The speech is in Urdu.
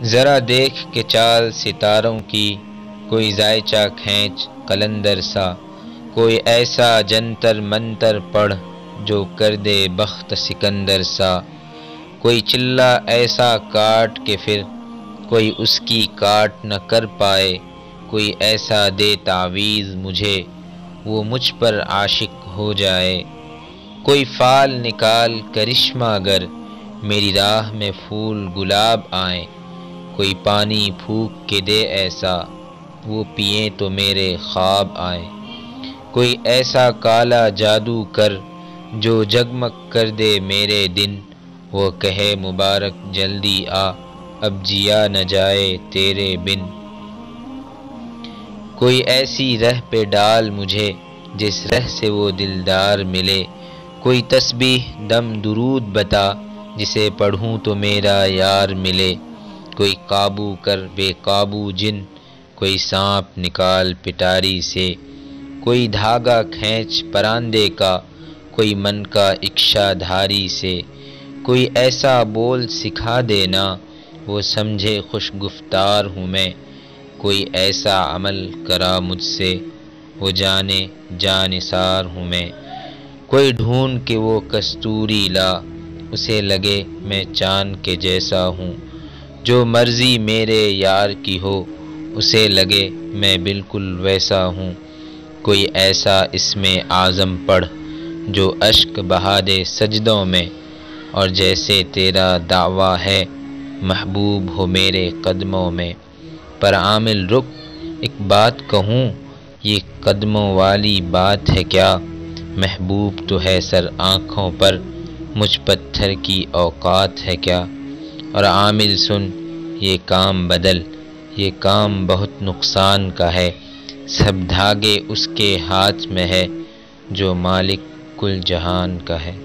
ذرا دیکھ کے چال ستاروں کی، کوئی ذائچہ کھینچ قلندر سا، کوئی ایسا جنتر منتر پڑھ جو کر دے بخت سکندر سا، کوئی چلہ ایسا کاٹ کہ پھر کوئی اس کی کاٹ نہ کر پائے، کوئی ایسا دے تعویذ مجھے وہ مجھ پر عاشق ہو جائے، کوئی فال نکال کرشمہ گر میری راہ میں پھول گلاب آئیں، کوئی پانی پھونک کے دے ایسا وہ پئیں تو میرے خواب آئیں، کوئی ایسا کالا جادو کر جو جگمگ کر دے میرے دن، وہ کہے مبارک جلدی آ اب جیا نہ جائے تیرے بن، کوئی ایسی رہ پہ ڈال مجھے جس رہ سے وہ دلدار ملے، کوئی تسبیح دم درود بتا جسے پڑھوں تو میرا یار ملے، کوئی قابو کر بے قابو جن، کوئی سانپ نکال پٹاری سے، کوئی دھاگا کھینچ پراندے کا، کوئی من کا اکشا دھاری سے، کوئی ایسا بول سکھا دینا وہ سمجھے خوش گفتار ہوں میں، کوئی ایسا عمل کرا مجھ سے وہ جانے جانثار ہوں میں، کوئی ڈھونڈ کے وہ کستوری لا اسے لگے میں چاند کے جیسا ہوں، جو مرضی میرے یار کی ہو اسے لگے میں بالکل ویسا ہوں، کوئی ایسا اسم اعظم پڑھ جو اشک بہا دے سجدوں میں، اور جیسے تیرا دعویٰ ہے محبوب ہو میرے قدموں میں، پر عامل رک ایک بات کہوں یہ قدموں والی بات ہے کیا، محبوب تو ہے سر آنکھوں پر مجھ پتھر کی اوقات ہے کیا، اور عامل سن یہ کام بدل، یہ کام بہت نقصان کا ہے، سب دھاگے اس کے ہاتھ میں ہے جو مالک کل جہان کا ہے۔